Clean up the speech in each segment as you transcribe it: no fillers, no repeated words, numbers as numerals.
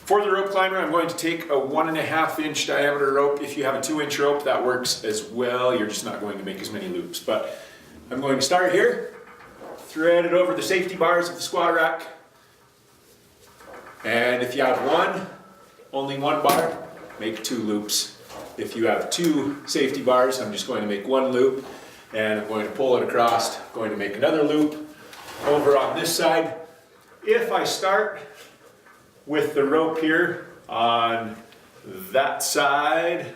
For the rope climber, I'm going to take a 1.5 inch diameter rope. If you have a 2-inch rope, that works as well. You're just not going to make as many loops. But I'm going to start here, thread it over the safety bars of the squat rack. And if you have only one bar, make 2 loops. If you have 2 safety bars, I'm just going to make 1 loop. And I'm going to pull it across, going to make another loop over on this side. If I start with the rope here on that side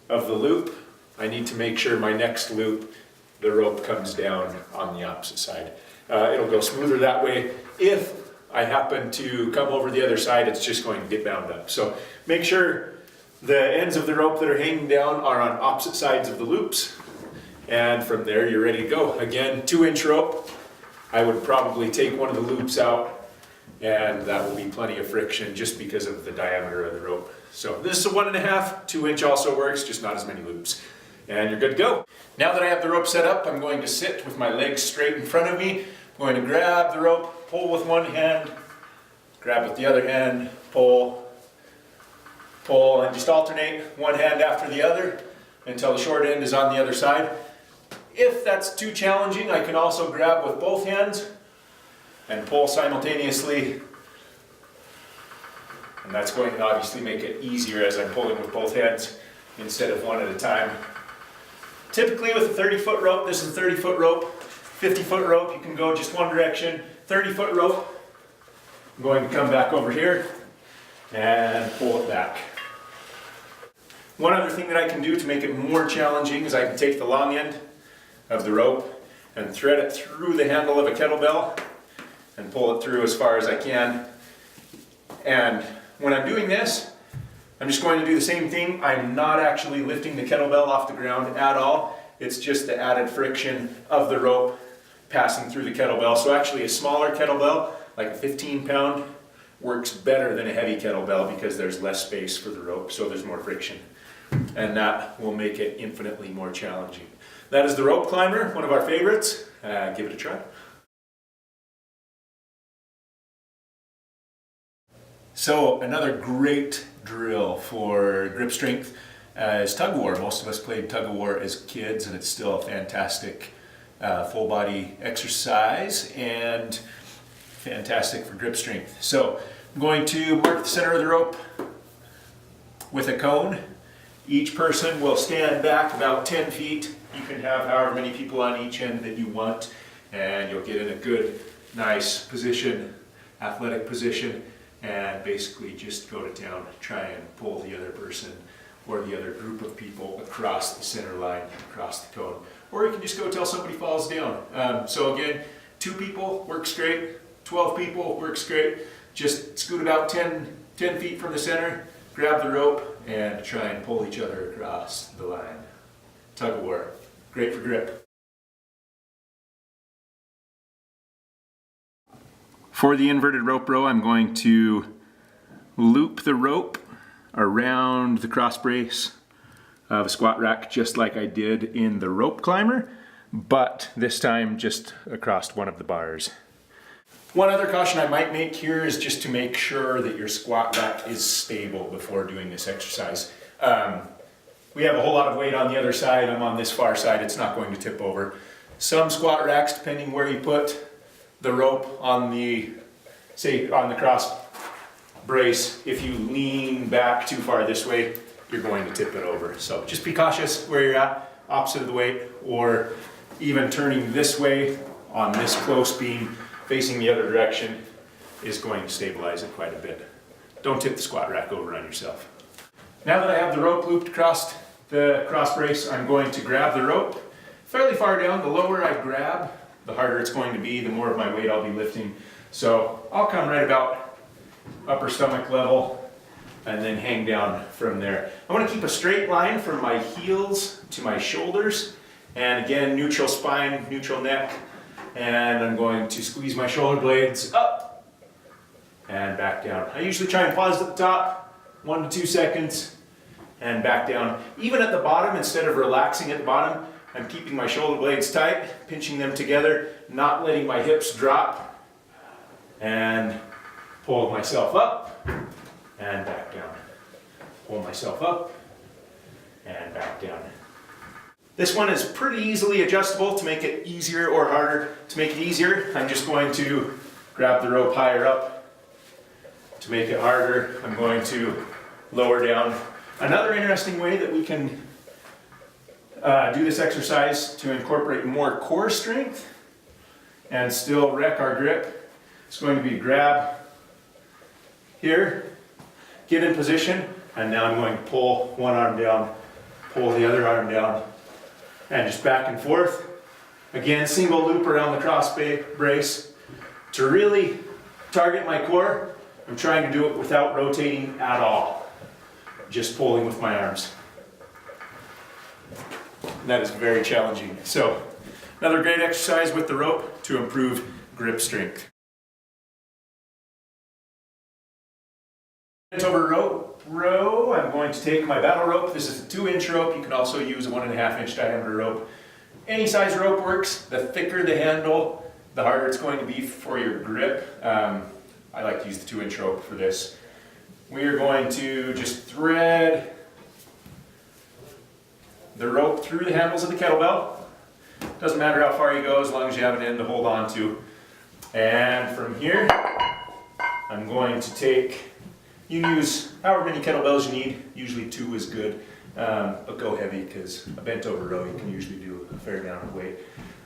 of the loop, I need to make sure my next loop, the rope comes down on the opposite side. It'll go smoother that way. If I happen to come over the other side, it's just going to get bound up. So make sure the ends of the rope that are hanging down are on opposite sides of the loops. And from there, you're ready to go. Again, 2-inch rope. I would probably take one of the loops out, and that will be plenty of friction just because of the diameter of the rope. So this is a 1.5, 2-inch also works, just not as many loops. And you're good to go. Now that I have the rope set up, I'm going to sit with my legs straight in front of me. I'm going to grab the rope, pull with one hand, grab with the other hand, pull, pull, and just alternate one hand after the other until the short end is on the other side. If that's too challenging, I can also grab with both hands and pull simultaneously. And that's going to obviously make it easier as I'm pulling with both hands instead of one at a time. Typically with a 30-foot rope, this is a 30-foot rope, 50-foot rope, you can go just one direction. 30-foot rope, I'm going to come back over here and pull it back. One other thing that I can do to make it more challenging is I can take the long end of the rope and thread it through the handle of a kettlebell and pull it through as far as I can. And when I'm doing this, I'm just going to do the same thing. I'm not actually lifting the kettlebell off the ground at all. It's just the added friction of the rope passing through the kettlebell. So actually a smaller kettlebell, like a 15-pound, works better than a heavy kettlebell because there's less space for the rope, so there's more friction. And that will make it infinitely more challenging. That is the rope climber, one of our favorites. Give it a try. So another great drill for grip strength is tug-a-war. Most of us played tug-a-war as kids, and it's still a fantastic full body exercise and fantastic for grip strength. So I'm going to mark the center of the rope with a cone. Each person will stand back about 10 feet. You can have however many people on each end that you want, and you'll get in a good, nice position, athletic position, and basically just go to town, try and pull the other person or the other group of people across the center line, across the cone. Or you can just go till somebody falls down. So again, 2 people works great, 12 people works great. Just scoot about 10 feet from the center, grab the rope, and try and pull each other across the line. Tug-a-war, great for grip. For the inverted rope row, I'm going to loop the rope around the cross brace of a squat rack just like I did in the rope climber, but this time just across one of the bars. One other caution I might make here is just to make sure that your squat rack is stable before doing this exercise. We have a whole lot of weight on the other side. I'm on this far side. It's not going to tip over. Some squat racks, depending where you put the rope on the, say on the cross brace, if you lean back too far this way, you're going to tip it over. So just be cautious where you're at, opposite of the weight, or even turning this way on this close beam, facing the other direction is going to stabilize it quite a bit. Don't tip the squat rack over on yourself. Now that I have the rope looped across the cross brace, I'm going to grab the rope fairly far down. The lower I grab, the harder it's going to be, the more of my weight I'll be lifting. So I'll come right about upper stomach level and then hang down from there. I want to keep a straight line from my heels to my shoulders. And again, neutral spine, neutral neck. And I'm going to squeeze my shoulder blades up and back down. I usually try and pause at the top, 1 to 2 seconds, and back down. Even at the bottom, instead of relaxing at the bottom, I'm keeping my shoulder blades tight, pinching them together, not letting my hips drop, and pull myself up and back down. Pull myself up and back down. This one is pretty easily adjustable to make it easier or harder. To make it easier, I'm just going to grab the rope higher up. To make it harder, I'm going to lower down. Another interesting way that we can do this exercise to incorporate more core strength and still wreck our grip is going to be grab here, get in position, and now I'm going to pull one arm down, pull the other arm down, and just back and forth. Again, single loop around the cross brace. To really target my core, I'm trying to do it without rotating at all. Just pulling with my arms. And that is very challenging. So, another great exercise with the rope to improve grip strength. Bent over rope row, I'm going to take my battle rope. This is a 2-inch rope. You can also use a 1.5-inch diameter rope. Any size rope works. The thicker the handle, the harder it's going to be for your grip. I like to use the 2-inch rope for this. We are going to just thread the rope through the handles of the kettlebell. Doesn't matter how far you go as long as you have an end to hold on to. And from here, I'm going to take, you can use however many kettlebells you need. Usually 2 is good, but go heavy because a bent over row you can usually do a fair amount of weight.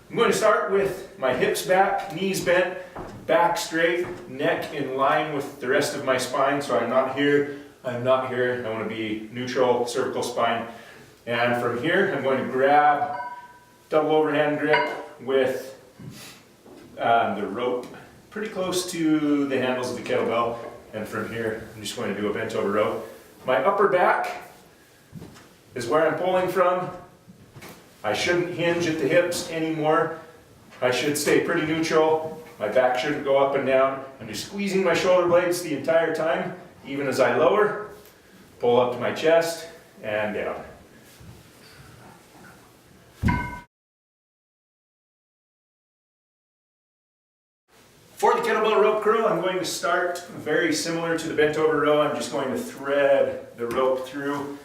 I'm going to start with my hips back, knees bent, back straight, neck in line with the rest of my spine. So I'm not here, I'm not here. I want to be neutral, cervical spine. And from here, I'm going to grab double overhand grip with the rope pretty close to the handles of the kettlebell. And from here, I'm just going to do a bent over row. My upper back is where I'm pulling from. I shouldn't hinge at the hips anymore. I should stay pretty neutral. My back shouldn't go up and down. I'm just squeezing my shoulder blades the entire time, even as I lower, pull up to my chest, and down. For the kettlebell rope curl, I'm going to start very similar to the bent over row. I'm just going to thread the rope through.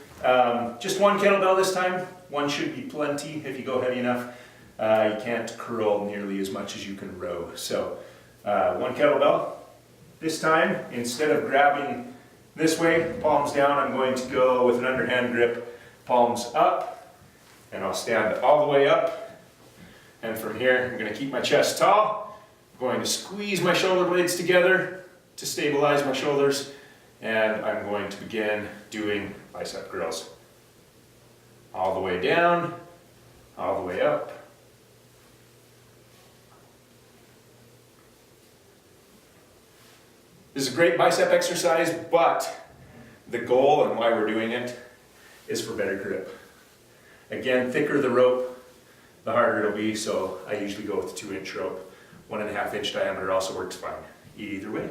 Just one kettlebell this time. One should be plenty if you go heavy enough. You can't curl nearly as much as you can row. So one kettlebell. This time, instead of grabbing this way, palms down, I'm going to go with an underhand grip, palms up, and I'll stand all the way up. And from here, I'm going to keep my chest tall. I'm going to squeeze my shoulder blades together to stabilize my shoulders, and I'm going to begin doing bicep curls. All the way down, all the way up. This is a great bicep exercise, but the goal and why we're doing it is for better grip. Again, thicker the rope, the harder it'll be, so I usually go with the 2-inch rope. 1.5-inch diameter also works fine. Either way.